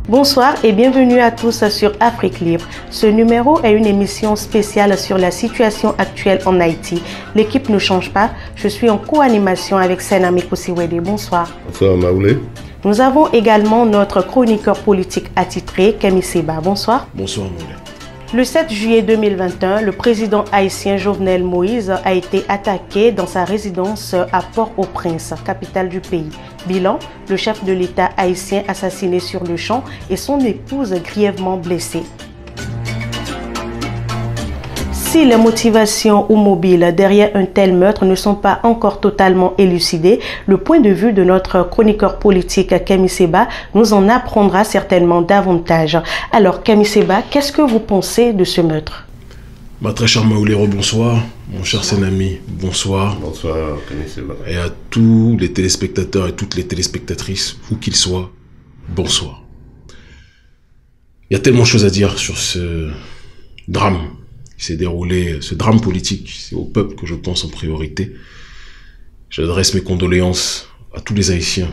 Bonsoir et bienvenue à tous sur Afrique Libre. Ce numéro est une émission spéciale sur la situation actuelle en Haïti. L'équipe ne change pas. Je suis en co-animation avec Senami Kosiwede. Bonsoir. Bonsoir Maoulé. Nous avons également notre chroniqueur politique attitré, Kemi Seba. Bonsoir. Bonsoir Maoulé. Le 7 juillet 2021, le président haïtien Jovenel Moïse a été attaqué dans sa résidence à Port-au-Prince, capitale du pays. Bilan, le chef de l'État haïtien assassiné sur le champ et son épouse grièvement blessée. Si les motivations ou mobiles derrière un tel meurtre ne sont pas encore totalement élucidées, le point de vue de notre chroniqueur politique Kemi Seba nous en apprendra certainement davantage. Alors Kemi Seba, qu'est-ce que vous pensez de ce meurtre? Ma très chère Maoulé, bonsoir. Mon cher Senami, bonsoir. Bonsoir Kemi Seba. Et à tous les téléspectateurs et toutes les téléspectatrices, où qu'ils soient, bonsoir. Il y a tellement de choses à dire sur ce drame qui s'est déroulé, ce drame politique. C'est au peuple que je pense en priorité. J'adresse mes condoléances à tous les Haïtiens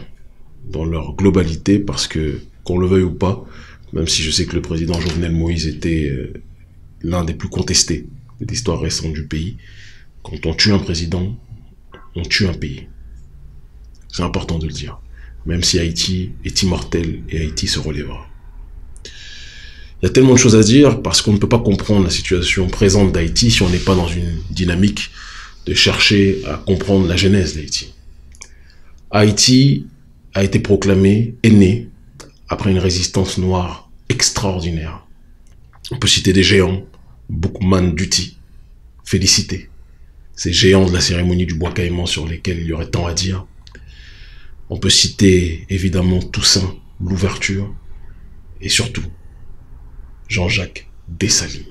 dans leur globalité parce que, qu'on le veuille ou pas, même si je sais que le président Jovenel Moïse était l'un des plus contestés de l'histoire récente du pays, quand on tue un président, on tue un pays. C'est important de le dire. Même si Haïti est immortel et Haïti se relèvera. Il y a tellement de choses à dire parce qu'on ne peut pas comprendre la situation présente d'Haïti si on n'est pas dans une dynamique de chercher à comprendre la genèse d'Haïti. Haïti a été proclamé, est né après une résistance noire extraordinaire. On peut citer des géants, Boukman Duty, féliciter ces géants de la cérémonie du bois caïman sur lesquels il y aurait tant à dire. On peut citer évidemment Toussaint, l'ouverture, et surtout Jean-Jacques Dessalines.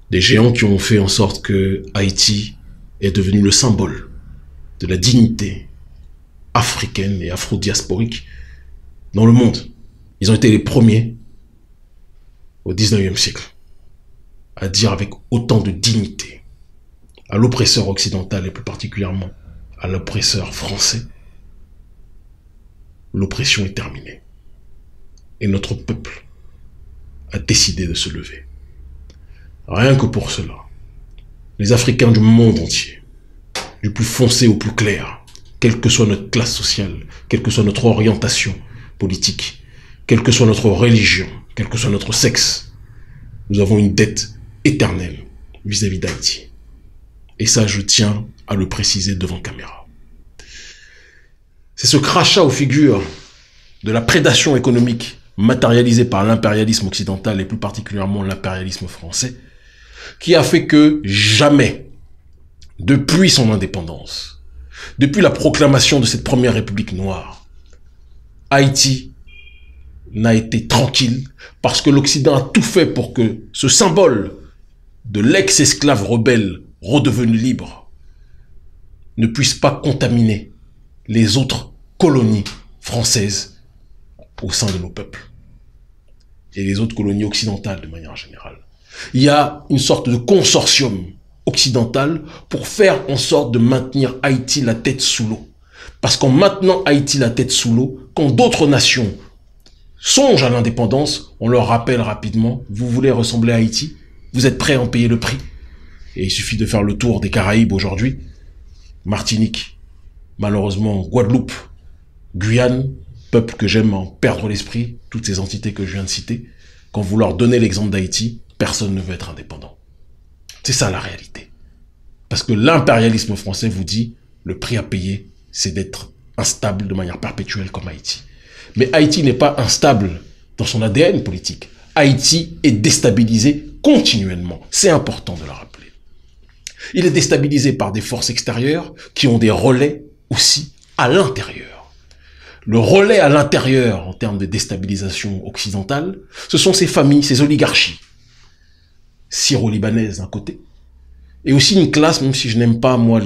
Des géants qui ont fait en sorte que Haïti est devenu le symbole de la dignité africaine et afro-diasporique dans le monde. Ils ont été les premiers au 19e siècle à dire avec autant de dignité à l'oppresseur occidental et plus particulièrement à l'oppresseur français: l'oppression est terminée. Et notre peuple a décidé de se lever. Rien que pour cela, les Africains du monde entier, du plus foncé au plus clair, quelle que soit notre classe sociale, quelle que soit notre orientation politique, quelle que soit notre religion, quel que soit notre sexe, nous avons une dette éternelle vis-à-vis d'Haïti. Et ça, je tiens à le préciser devant caméra. C'est ce crachat aux figures de la prédation économique matérialisée par l'impérialisme occidental et plus particulièrement l'impérialisme français, qui a fait que jamais, depuis son indépendance, depuis la proclamation de cette première république noire, Haïti n'a été tranquille parce que l'Occident a tout fait pour que ce symbole de l'ex-esclave rebelle redevenu libre ne puisse pas contaminer les autres colonies françaises au sein de nos peuples et les autres colonies occidentales de manière générale. Il y a une sorte de consortium occidental pour faire en sorte de maintenir Haïti la tête sous l'eau. Parce qu'en maintenant Haïti la tête sous l'eau, quand d'autres nations songent à l'indépendance, on leur rappelle rapidement: vous voulez ressembler à Haïti? Vous êtes prêts à en payer le prix? Et il suffit de faire le tour des Caraïbes aujourd'hui. Martinique, malheureusement Guadeloupe, Guyane, peuple que j'aime en perdre l'esprit, toutes ces entités que je viens de citer. Quand vous leur donnez l'exemple d'Haïti, personne ne veut être indépendant. C'est ça la réalité. Parce que l'impérialisme français vous dit: le prix à payer, c'est d'être instable de manière perpétuelle comme Haïti. Mais Haïti n'est pas instable dans son ADN politique. Haïti est déstabilisé continuellement. C'est important de le rappeler. Il est déstabilisé par des forces extérieures qui ont des relais aussi à l'intérieur. Le relais à l'intérieur en termes de déstabilisation occidentale, ce sont ces familles, ces oligarchies syro-libanaises d'un côté, et aussi une classe, même si je n'aime pas moi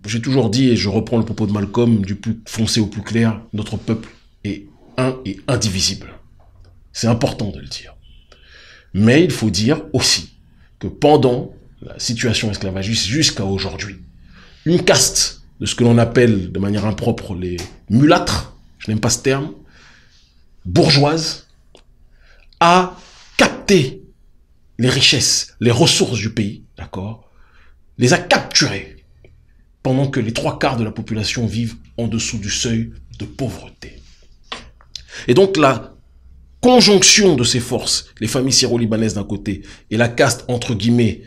j'ai toujours dit, et je reprends le propos de Malcolm, du plus foncé au plus clair, notre peuple est un et indivisible. C'est important de le dire. Mais il faut dire aussi que pendant la situation esclavagiste jusqu'à aujourd'hui, une caste de ce que l'on appelle de manière impropre les mulâtres, je n'aime pas ce terme, bourgeoise a capté les richesses, les ressources du pays, d'accord, les a capturées pendant que les 3/4 de la population vivent en dessous du seuil de pauvreté. Et donc la conjonction de ces forces, les familles syro-libanaises d'un côté et la caste entre guillemets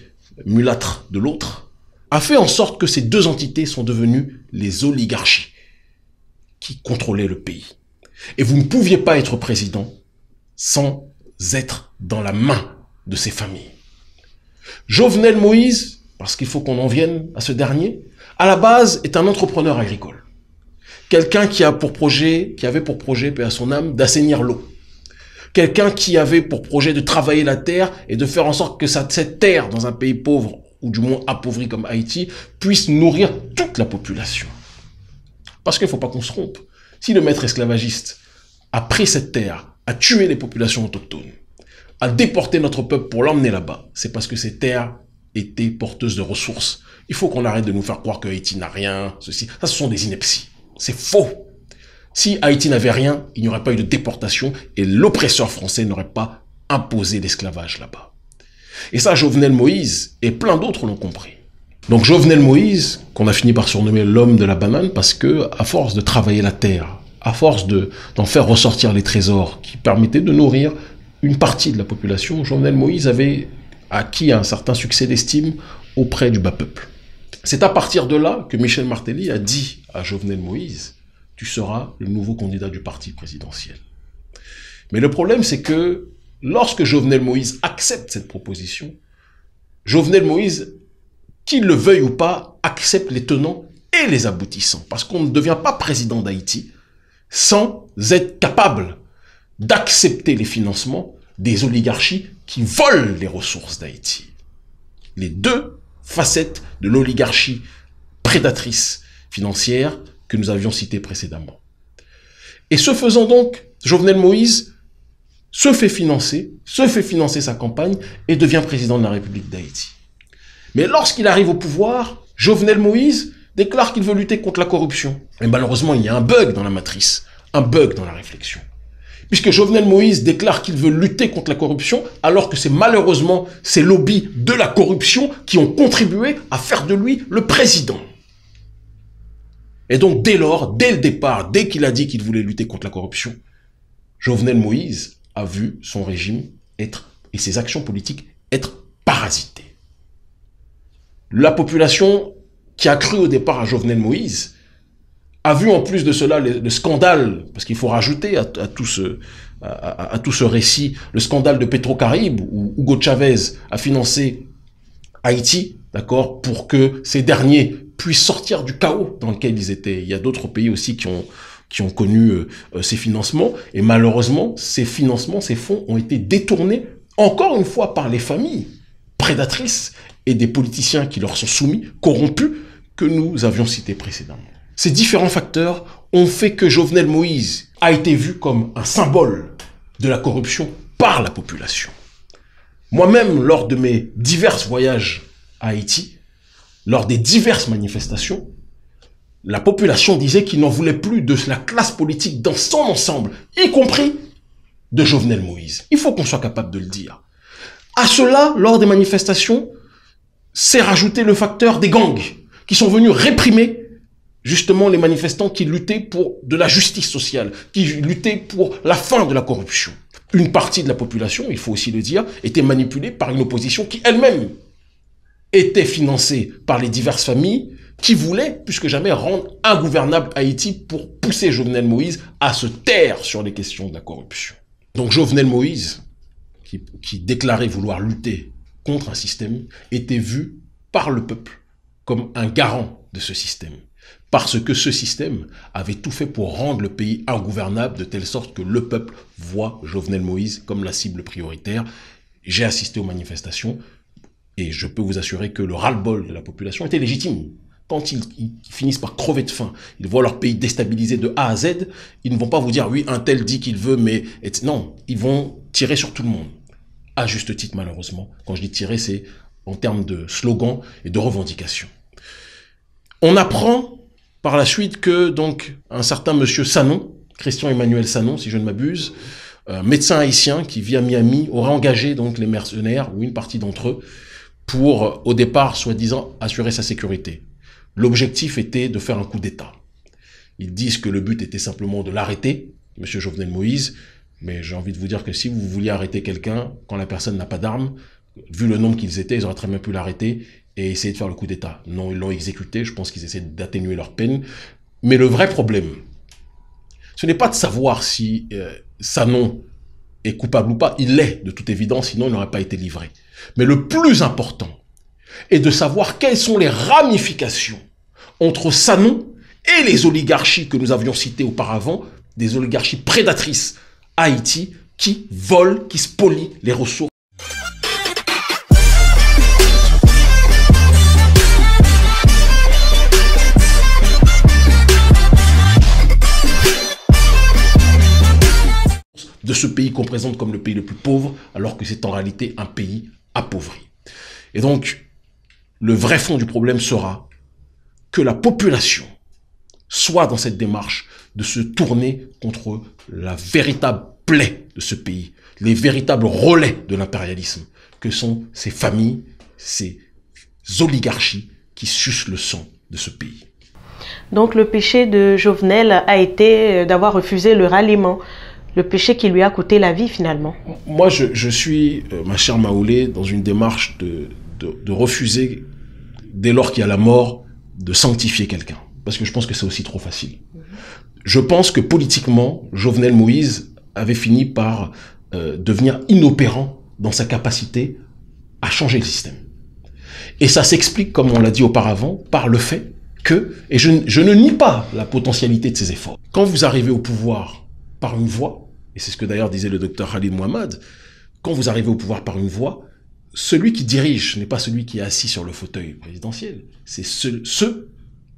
mulâtre de l'autre, a fait en sorte que ces deux entités sont devenues les oligarchies qui contrôlaient le pays. Et vous ne pouviez pas être président sans être dans la main de ces familles. Jovenel Moïse, parce qu'il faut qu'on en vienne à ce dernier, à la base est un entrepreneur agricole. Quelqu'un qui avait pour projet, paix à son âme, d'assainir l'eau. Quelqu'un qui avait pour projet de travailler la terre et de faire en sorte que cette terre, dans un pays pauvre, ou du moins appauvri comme Haïti, puisse nourrir toute la population. Parce qu'il ne faut pas qu'on se trompe. Si le maître esclavagiste a pris cette terre, a tué les populations autochtones, a déporté notre peuple pour l'emmener là-bas, c'est parce que ces terres étaient porteuses de ressources. Il faut qu'on arrête de nous faire croire que Haïti n'a rien, ceci. Ça, ce sont des inepties. C'est faux. Si Haïti n'avait rien, il n'y aurait pas eu de déportation et l'oppresseur français n'aurait pas imposé l'esclavage là-bas. Et ça, Jovenel Moïse et plein d'autres l'ont compris. Donc Jovenel Moïse, qu'on a fini par surnommer l'homme de la banane, parce que à force de travailler la terre, à force d'en faire ressortir les trésors qui permettaient de nourrir une partie de la population, Jovenel Moïse avait acquis un certain succès d'estime auprès du bas peuple. C'est à partir de là que Michel Martelly a dit à Jovenel Moïse, tu seras le nouveau candidat du parti présidentiel. Mais le problème, c'est que lorsque Jovenel Moïse accepte cette proposition, Jovenel Moïse, qu'il le veuille ou pas, accepte les tenants et les aboutissants. Parce qu'on ne devient pas président d'Haïti sans être capable d'accepter les financements des oligarchies qui volent les ressources d'Haïti. Les deux facettes de l'oligarchie prédatrice financière que nous avions citées précédemment. Et ce faisant donc, Jovenel Moïse se fait financer sa campagne et devient président de la République d'Haïti. Mais lorsqu'il arrive au pouvoir, Jovenel Moïse déclare qu'il veut lutter contre la corruption. Et malheureusement, il y a un bug dans la matrice, un bug dans la réflexion. Puisque Jovenel Moïse déclare qu'il veut lutter contre la corruption, alors que c'est malheureusement ces lobbies de la corruption qui ont contribué à faire de lui le président. Et donc dès lors, dès le départ, dès qu'il a dit qu'il voulait lutter contre la corruption, Jovenel Moïse a vu son régime être, et ses actions politiques, être parasitées. La population qui a cru au départ à Jovenel Moïse a vu en plus de cela le scandale, parce qu'il faut rajouter à tout ce récit, le scandale de Petrocaribe, où Hugo Chavez a financé Haïti, d'accord, pour que ces derniers puissent sortir du chaos dans lequel ils étaient. Il y a d'autres pays aussi qui ont connu ces financements, et malheureusement, ces financements, ces fonds ont été détournés, encore une fois, par les familles prédatrices et des politiciens qui leur sont soumis, corrompus, que nous avions cités précédemment. Ces différents facteurs ont fait que Jovenel Moïse a été vu comme un symbole de la corruption par la population. Moi-même, lors de mes divers voyages à Haïti, lors des diverses manifestations, la population disait qu'il n'en voulait plus de la classe politique dans son ensemble, y compris de Jovenel Moïse. Il faut qu'on soit capable de le dire. À cela, lors des manifestations, s'est rajouté le facteur des gangs qui sont venus réprimer justement les manifestants qui luttaient pour de la justice sociale, qui luttaient pour la fin de la corruption. Une partie de la population, il faut aussi le dire, était manipulée par une opposition qui elle-même était financée par les diverses familles qui voulaient, plus que jamais, rendre ingouvernable Haïti pour pousser Jovenel Moïse à se taire sur les questions de la corruption. Donc Jovenel Moïse, qui déclarait vouloir lutter contre un système, était vu par le peuple comme un garant de ce système. Parce que ce système avait tout fait pour rendre le pays ingouvernable de telle sorte que le peuple voit Jovenel Moïse comme la cible prioritaire. J'ai assisté aux manifestations et je peux vous assurer que le ras-le-bol de la population était légitime. Quand ils finissent par crever de faim, ils voient leur pays déstabilisé de A à Z, ils ne vont pas vous dire « oui, un tel dit qu'il veut, mais... » Non, ils vont tirer sur tout le monde. À juste titre, malheureusement. Quand je dis tirer, c'est en termes de slogan et de revendication. On apprend par la suite que donc un certain monsieur Sanon, Christian Emmanuel Sanon, si je ne m'abuse, médecin haïtien qui vit à Miami, aurait engagé donc les mercenaires, ou une partie d'entre eux, pour, au départ, soi-disant, assurer sa sécurité. L'objectif était de faire un coup d'État. Ils disent que le but était simplement de l'arrêter, M. Jovenel Moïse, mais j'ai envie de vous dire que si vous vouliez arrêter quelqu'un, quand la personne n'a pas d'armes, vu le nombre qu'ils étaient, ils auraient très bien pu l'arrêter et essayer de faire le coup d'État. Non, ils l'ont exécuté, je pense qu'ils essaient d'atténuer leur peine. Mais le vrai problème, ce n'est pas de savoir si Sanon est coupable ou pas. Il l'est, de toute évidence, sinon il n'aurait pas été livré. Mais le plus important est de savoir quelles sont les ramifications entre Sanon et les oligarchies que nous avions citées auparavant, des oligarchies prédatrices à Haïti, qui volent, qui spolient les ressources. De ce pays qu'on présente comme le pays le plus pauvre, alors que c'est en réalité un pays appauvri. Et donc, le vrai fond du problème sera que la population soit dans cette démarche de se tourner contre la véritable plaie de ce pays, les véritables relais de l'impérialisme, que sont ces familles, ces oligarchies qui sucent le sang de ce pays. Donc le péché de Jovenel a été d'avoir refusé le ralliement. Le péché qui lui a coûté la vie finalement. Moi, je suis, ma chère Maoulé, dans une démarche de refuser, dès lors qu'il y a la mort, de sanctifier quelqu'un. Parce que je pense que c'est aussi trop facile. Je pense que politiquement, Jovenel Moïse avait fini par devenir inopérant dans sa capacité à changer le système. Et ça s'explique, comme on l'a dit auparavant, par le fait que, et je ne nie pas la potentialité de ses efforts, quand vous arrivez au pouvoir par une voie, et c'est ce que d'ailleurs disait le docteur Khalid Mohamed, quand vous arrivez au pouvoir par une voie, celui qui dirige n'est pas celui qui est assis sur le fauteuil présidentiel, c'est ceux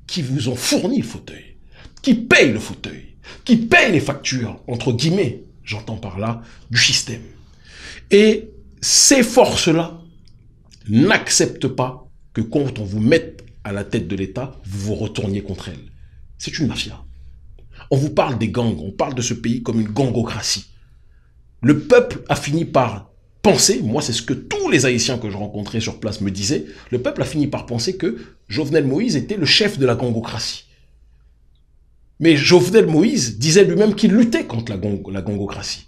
qui vous ont fourni le fauteuil, qui payent le fauteuil, qui payent les factures, entre guillemets, j'entends par là, du système. Et ces forces-là n'acceptent pas que quand on vous mette à la tête de l'État, vous vous retourniez contre elles. C'est une mafia. On vous parle des gangs, on parle de ce pays comme une gangocratie. Le peuple a fini par penser, moi c'est ce que tous les Haïtiens que je rencontrais sur place me disaient, le peuple a fini par penser que Jovenel Moïse était le chef de la gangocratie. Mais Jovenel Moïse disait lui-même qu'il luttait contre la gangocratie.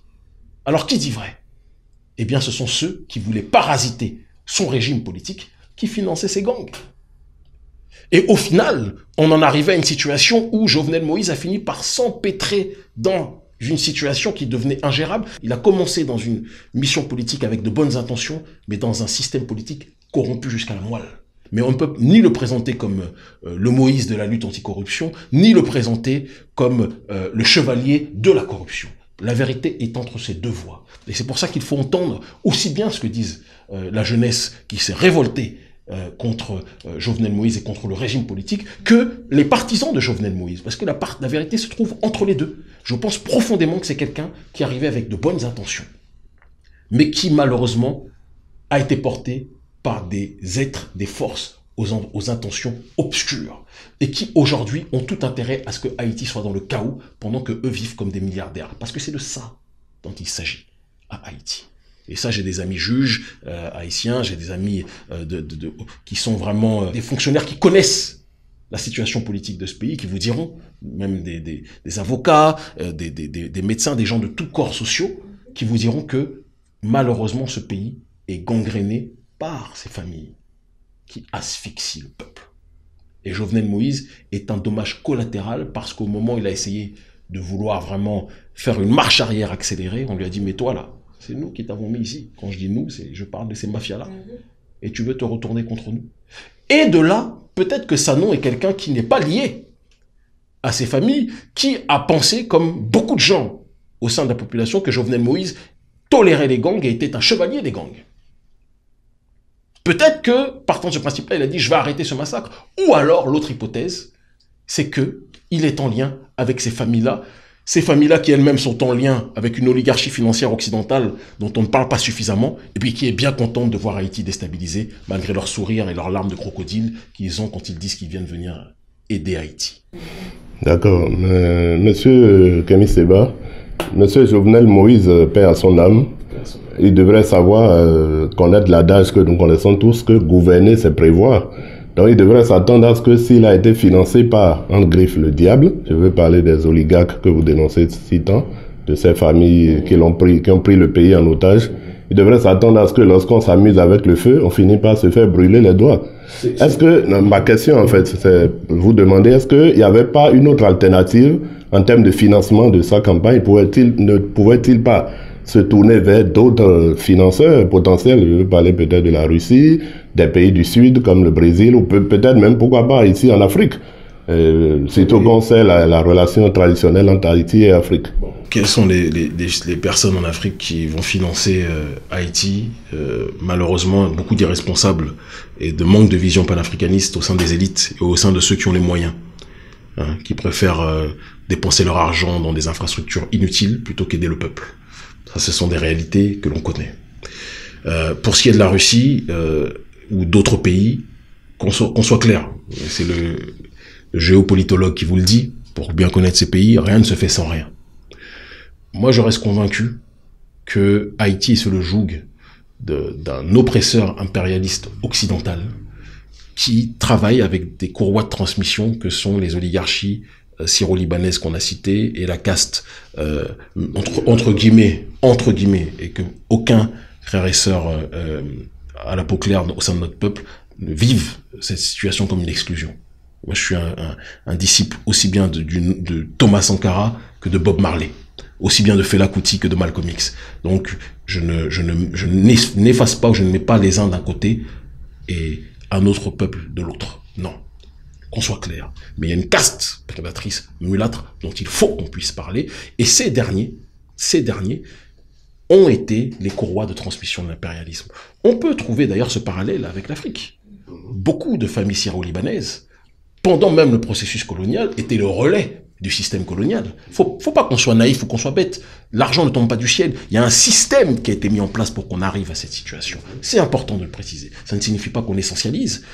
Alors qui dit vrai? Eh bien ce sont ceux qui voulaient parasiter son régime politique qui finançaient ces gangs. Et au final, on en arrivait à une situation où Jovenel Moïse a fini par s'empêtrer dans une situation qui devenait ingérable. Il a commencé dans une mission politique avec de bonnes intentions, mais dans un système politique corrompu jusqu'à la moelle. Mais on ne peut ni le présenter comme le Moïse de la lutte anticorruption, ni le présenter comme le chevalier de la corruption. La vérité est entre ces deux voies. Et c'est pour ça qu'il faut entendre aussi bien ce que disent la jeunesse qui s'est révoltée contre Jovenel Moïse et contre le régime politique, que les partisans de Jovenel Moïse. Parce que la vérité se trouve entre les deux. Je pense profondément que c'est quelqu'un qui arrivait avec de bonnes intentions, mais qui malheureusement a été porté par des êtres, des forces aux intentions obscures, et qui aujourd'hui ont tout intérêt à ce que Haïti soit dans le chaos pendant que eux vivent comme des milliardaires. Parce que c'est de ça dont il s'agit à Haïti. Et ça, j'ai des amis juges haïtiens, j'ai des amis qui sont vraiment des fonctionnaires qui connaissent la situation politique de ce pays, qui vous diront, même des avocats, des médecins, des gens de tous corps sociaux, qui vous diront que malheureusement ce pays est gangréné par ces familles qui asphyxient le peuple. Et Jovenel Moïse est un dommage collatéral parce qu'au moment où il a essayé de vouloir vraiment faire une marche arrière accélérée, on lui a dit « mais toi là, c'est nous qui t'avons mis ici. » Quand je dis nous, je parle de ces mafias-là. Et tu veux te retourner contre nous. Et de là, peut-être que Sanon est quelqu'un qui n'est pas lié à ces familles, qui a pensé, comme beaucoup de gens au sein de la population, que Jovenel Moïse tolérait les gangs et était un chevalier des gangs. Peut-être que, partant de ce principe-là, il a dit « je vais arrêter ce massacre ». Ou alors, l'autre hypothèse, c'est qu'il est en lien avec ces familles-là, qui elles-mêmes sont en lien avec une oligarchie financière occidentale dont on ne parle pas suffisamment, et puis qui est bien contente de voir Haïti déstabilisé, malgré leur sourire et leurs larmes de crocodile qu'ils ont quand ils disent qu'ils viennent venir aider Haïti. D'accord. Monsieur Kémy Séba, monsieur Jovenel Moïse, paix à son âme, il devrait savoir, connaître l'adage que nous connaissons tous, que gouverner, c'est prévoir. Donc il devrait s'attendre à ce que s'il a été financé par, en griffe, le diable, je veux parler des oligarques que vous dénoncez si tant, de ces familles qui ont pris le pays en otage, il devrait s'attendre à ce que lorsqu'on s'amuse avec le feu, on finit par se faire brûler les doigts. Est-ce que, ma question en fait, c'est vous demander, est-ce qu'il n'y avait pas une autre alternative en termes de financement de sa campagne? Ne pouvait-il pas se tourner vers d'autres financeurs potentiels? Je veux parler peut-être de la Russie, des pays du Sud comme le Brésil, ou peut-être même, pourquoi pas, ici en Afrique. Surtout qu'on sait la relation traditionnelle entre Haïti et Afrique. Quelles sont les personnes en Afrique qui vont financer Haïti? Malheureusement, beaucoup d'irresponsables et de manque de vision panafricaniste au sein des élites et au sein de ceux qui ont les moyens, hein, qui préfèrent dépenser leur argent dans des infrastructures inutiles plutôt qu'aider le peuple. Ça, ce sont des réalités que l'on connaît. Pour ce qui est de la Russie ou d'autres pays, qu'on soit clair, c'est le géopolitologue qui vous le dit, pour bien connaître ces pays, rien ne se fait sans rien. Moi, je reste convaincu que Haïti est sous le joug d'un oppresseur impérialiste occidental qui travaille avec des courroies de transmission que sont les oligarchies syro-libanaises qu'on a citées et la caste entre guillemets, et que aucun frère et sœur à la peau claire au sein de notre peuple ne vivent cette situation comme une exclusion. Moi, je suis un disciple aussi bien de Thomas Sankara que de Bob Marley, aussi bien de Fela Kuti que de Malcolm X. Donc, je n'efface pas ou je ne mets pas les uns d'un côté et un autre peuple de l'autre. Non, qu'on soit clair. Mais il y a une caste prédatrice mulâtre dont il faut qu'on puisse parler. Et ces derniers ont été les courroies de transmission de l'impérialisme. On peut trouver d'ailleurs ce parallèle avec l'Afrique. Beaucoup de familles syro-libanaises, pendant même le processus colonial, étaient le relais du système colonial. Faut pas qu'on soit naïf ou qu'on soit bête. L'argent ne tombe pas du ciel. Il y a un système qui a été mis en place pour qu'on arrive à cette situation. C'est important de le préciser. Ça ne signifie pas qu'on essentialise.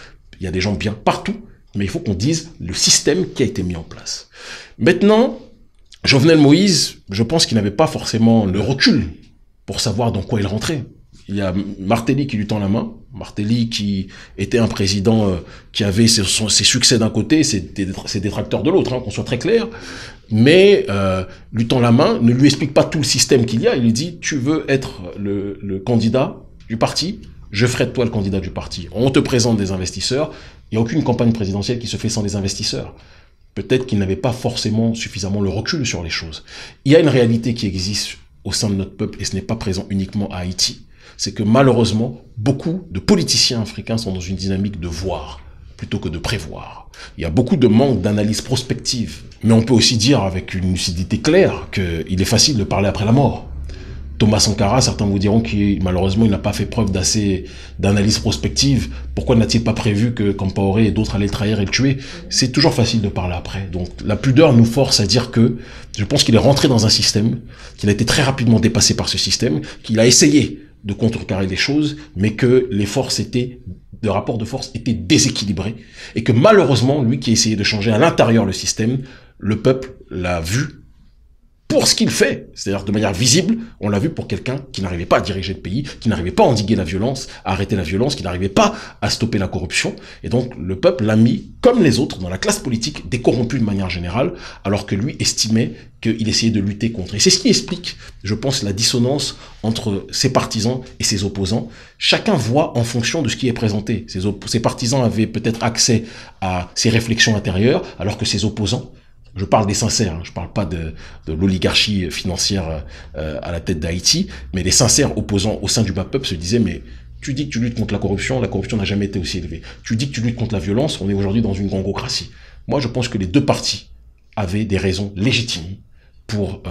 Il y a des gens bien partout, mais il faut qu'on dise le système qui a été mis en place. Maintenant, Jovenel Moïse, je pense qu'il n'avait pas forcément le recul pour savoir dans quoi il rentrait. Il y a Martelly qui lui tend la main. Martelly qui était un président qui avait ses succès d'un côté, ses détracteurs de l'autre, hein, qu'on soit très clair. Mais lui tend la main, ne lui explique pas tout le système qu'il y a. Il lui dit, tu veux être le candidat du parti, je ferai de toi le candidat du parti. On te présente des investisseurs. Il n'y a aucune campagne présidentielle qui se fait sans des investisseurs. Peut-être qu'il n'avait pas forcément suffisamment le recul sur les choses. Il y a une réalité qui existe au sein de notre peuple, et ce n'est pas présent uniquement à Haïti. C'est que malheureusement, beaucoup de politiciens africains sont dans une dynamique de voir plutôt que de prévoir. Il y a beaucoup de manque d'analyse prospective. Mais on peut aussi dire avec une lucidité claire qu'il est facile de parler après la mort. Thomas Sankara, certains vous diront qu'il malheureusement il n'a pas fait preuve d'assez d'analyse prospective. Pourquoi n'a-t-il pas prévu que Compaoré et d'autres allaient le trahir et le tuer? C'est toujours facile de parler après. Donc la pudeur nous force à dire que je pense qu'il est rentré dans un système, qu'il a été très rapidement dépassé par ce système, qu'il a essayé de contrecarrer les choses, mais que les rapports de force étaient déséquilibrés et que malheureusement, lui qui a essayé de changer à l'intérieur le système, le peuple l'a vu pour ce qu'il fait, c'est-à-dire de manière visible, on l'a vu pour quelqu'un qui n'arrivait pas à diriger le pays, qui n'arrivait pas à endiguer la violence, à arrêter la violence, qui n'arrivait pas à stopper la corruption. Et donc, le peuple l'a mis, comme les autres, dans la classe politique, décorrompue de manière générale, alors que lui estimait qu'il essayait de lutter contre. Et c'est ce qui explique, je pense, la dissonance entre ses partisans et ses opposants. Chacun voit en fonction de ce qui est présenté. Ses partisans avaient peut-être accès à ses réflexions intérieures, alors que ses opposants, je parle des sincères, hein, je parle pas de l'oligarchie financière à la tête d'Haïti, mais les sincères opposants au sein du bas peuple se disaient, mais tu dis que tu luttes contre la corruption n'a jamais été aussi élevée. Tu dis que tu luttes contre la violence, on est aujourd'hui dans une gangocratie. Moi, je pense que les deux partis avaient des raisons légitimes pour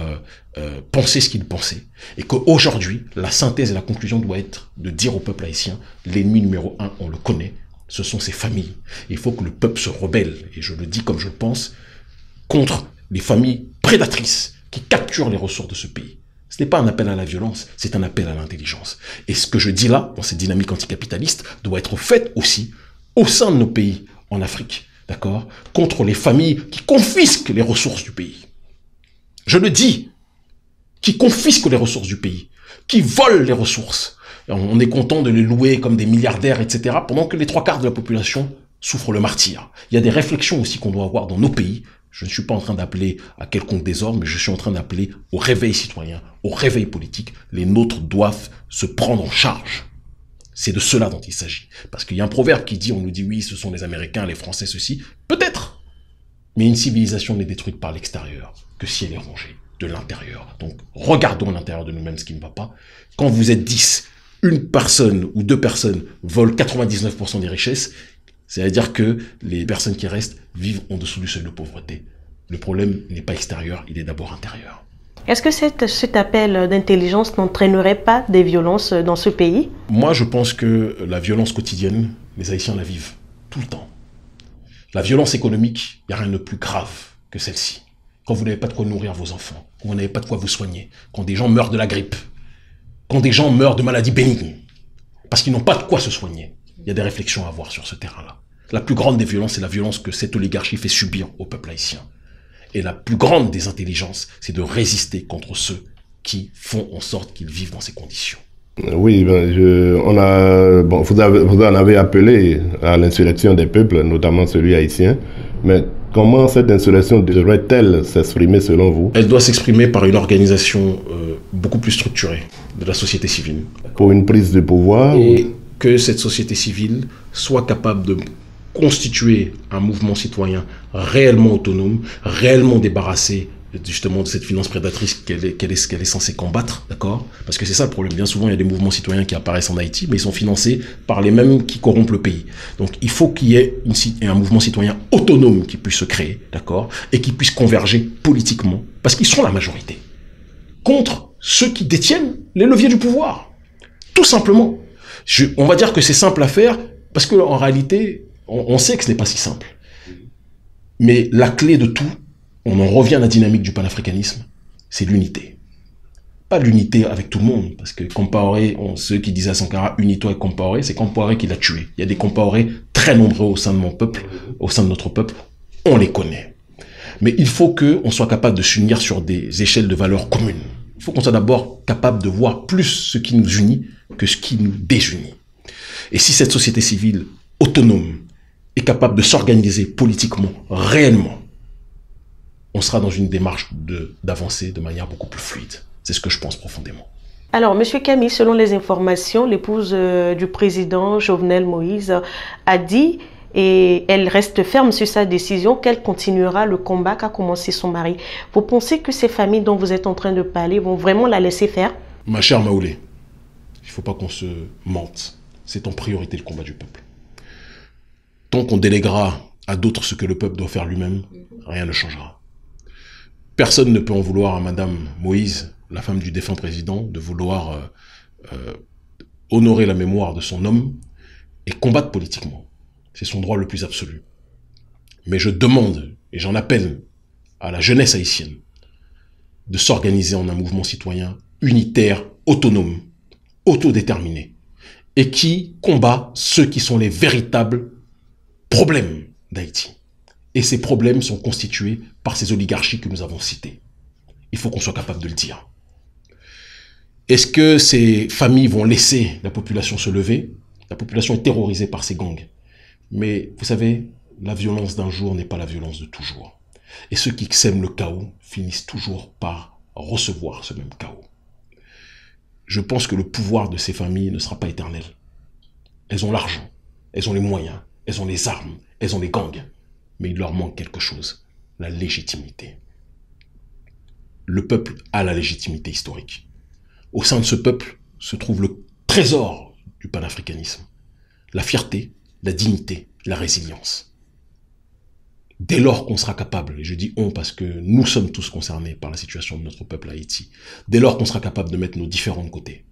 penser ce qu'ils pensaient. Et qu'aujourd'hui, la synthèse et la conclusion doit être de dire au peuple haïtien, l'ennemi numéro 1, on le connaît, ce sont ses familles. Il faut que le peuple se rebelle, et je le dis comme je le pense, contre les familles prédatrices qui capturent les ressources de ce pays. Ce n'est pas un appel à la violence, c'est un appel à l'intelligence. Et ce que je dis là, dans cette dynamique anticapitaliste, doit être fait aussi au sein de nos pays en Afrique. d'accord, contre les familles qui confisquent les ressources du pays. Je le dis, qui confisquent les ressources du pays, qui volent les ressources. On est content de les louer comme des milliardaires, etc., pendant que les 3/4 de la population souffrent le martyre. Il y a des réflexions aussi qu'on doit avoir dans nos pays. Je ne suis pas en train d'appeler à quelconque désordre, mais je suis en train d'appeler au réveil citoyen, au réveil politique. Les nôtres doivent se prendre en charge. C'est de cela dont il s'agit. Parce qu'il y a un proverbe qui dit, on nous dit oui, ce sont les Américains, les Français, ceci. Peut-être. Mais une civilisation n'est détruite par l'extérieur que si elle est rongée de l'intérieur. Donc, regardons à l'intérieur de nous-mêmes ce qui ne va pas. Quand vous êtes 10, une personne ou 2 personnes volent 99% des richesses, c'est-à-dire que les personnes qui restent vivent en dessous du seuil de pauvreté. Le problème n'est pas extérieur, il est d'abord intérieur. Est-ce que cet appel d'intelligence n'entraînerait pas des violences dans ce pays? Moi, je pense que la violence quotidienne, les Haïtiens la vivent tout le temps. La violence économique, il n'y a rien de plus grave que celle-ci. Quand vous n'avez pas de quoi nourrir vos enfants, quand vous n'avez pas de quoi vous soigner, quand des gens meurent de la grippe, quand des gens meurent de maladies bénignes, parce qu'ils n'ont pas de quoi se soigner. Il y a des réflexions à avoir sur ce terrain-là. La plus grande des violences, c'est la violence que cette oligarchie fait subir au peuple haïtien. Et la plus grande des intelligences, c'est de résister contre ceux qui font en sorte qu'ils vivent dans ces conditions. Oui, vous en avez appelé à l'insurrection des peuples, notamment celui haïtien. Mais comment cette insurrection devrait-elle s'exprimer selon vous? Elle doit s'exprimer par une organisation beaucoup plus structurée de la société civile. Pour une prise de pouvoir? Et que cette société civile soit capable de constituer un mouvement citoyen réellement autonome, réellement débarrassé justement de cette finance prédatrice qu'elle est censée combattre, d'accord? Parce que c'est ça le problème. Bien souvent, il y a des mouvements citoyens qui apparaissent en Haïti, mais ils sont financés par les mêmes qui corrompent le pays. Donc, il faut qu'il y ait un mouvement citoyen autonome qui puisse se créer, d'accord? Et qui puisse converger politiquement, parce qu'ils sont la majorité, contre ceux qui détiennent les leviers du pouvoir. Tout simplement. On va dire que c'est simple à faire, parce qu'en réalité, on sait que ce n'est pas si simple. Mais la clé de tout, on en revient à la dynamique du panafricanisme, c'est l'unité. Pas l'unité avec tout le monde, parce que Compaoré, ceux qui disaient à Sankara, unis-toi avec Compaoré, c'est Compaoré qui l'a tué. Il y a des Compaoré très nombreux au sein de mon peuple, au sein de notre peuple, on les connaît. Mais il faut qu'on soit capable de s'unir sur des échelles de valeurs communes. Il faut qu'on soit d'abord capable de voir plus ce qui nous unit que ce qui nous désunit. Et si cette société civile autonome est capable de s'organiser politiquement, réellement, on sera dans une démarche d'avancer de manière beaucoup plus fluide. C'est ce que je pense profondément. Alors, M. Camille, selon les informations, l'épouse du président Jovenel Moïse a dit, et elle reste ferme sur sa décision, qu'elle continuera le combat qu'a commencé son mari. Vous pensez que ces familles dont vous êtes en train de parler vont vraiment la laisser faire? Ma chère Maoulé, il ne faut pas qu'on se mente. C'est en priorité le combat du peuple. Tant qu'on déléguera à d'autres ce que le peuple doit faire lui-même, rien ne changera. Personne ne peut en vouloir à Madame Moïse, la femme du défunt président, de vouloir honorer la mémoire de son homme et combattre politiquement. C'est son droit le plus absolu. Mais je demande, et j'en appelle à la jeunesse haïtienne, de s'organiser en un mouvement citoyen unitaire, autonome, autodéterminé, et qui combat ceux qui sont les véritables problèmes d'Haïti. Et ces problèmes sont constitués par ces oligarchies que nous avons citées. Il faut qu'on soit capable de le dire. Est-ce que ces familles vont laisser la population se lever? La population est terrorisée par ces gangs. Mais vous savez, la violence d'un jour n'est pas la violence de toujours. Et ceux qui sèment le chaos finissent toujours par recevoir ce même chaos. Je pense que le pouvoir de ces familles ne sera pas éternel. Elles ont l'argent, elles ont les moyens, elles ont les armes, elles ont les gangs. Mais il leur manque quelque chose, la légitimité. Le peuple a la légitimité historique. Au sein de ce peuple se trouve le trésor du panafricanisme. La fierté, la dignité, la résilience. Dès lors qu'on sera capable, et je dis on parce que nous sommes tous concernés par la situation de notre peuple à Haïti, dès lors qu'on sera capable de mettre nos différents de côté,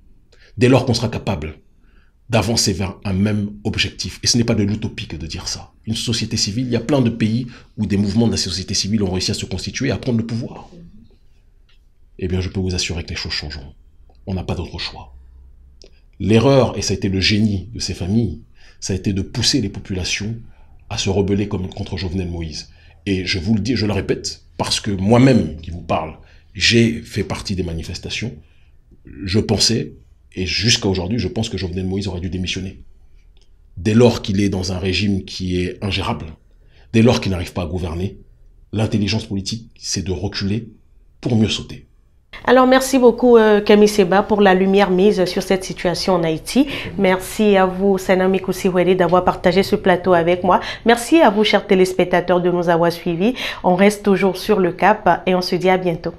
dès lors qu'on sera capable d'avancer vers un même objectif, et ce n'est pas de l'utopie que de dire ça. Une société civile, il y a plein de pays où des mouvements de la société civile ont réussi à se constituer et à prendre le pouvoir. Eh bien, je peux vous assurer que les choses changeront. On n'a pas d'autre choix. L'erreur, et ça a été le génie de ces familles, ça a été de pousser les populations à se rebeller contre Jovenel Moïse. Et je vous le dis, je le répète, parce que moi-même qui vous parle, j'ai fait partie des manifestations. Je pensais, et jusqu'à aujourd'hui, je pense que Jovenel Moïse aurait dû démissionner. Dès lors qu'il est dans un régime qui est ingérable, dès lors qu'il n'arrive pas à gouverner, l'intelligence politique, c'est de reculer pour mieux sauter. Alors, merci beaucoup, Kemi Seba, pour la lumière mise sur cette situation en Haïti. Merci à vous, Sanami Kousiwede, d'avoir partagé ce plateau avec moi. Merci à vous, chers téléspectateurs, de nous avoir suivis. On reste toujours sur le cap et on se dit à bientôt.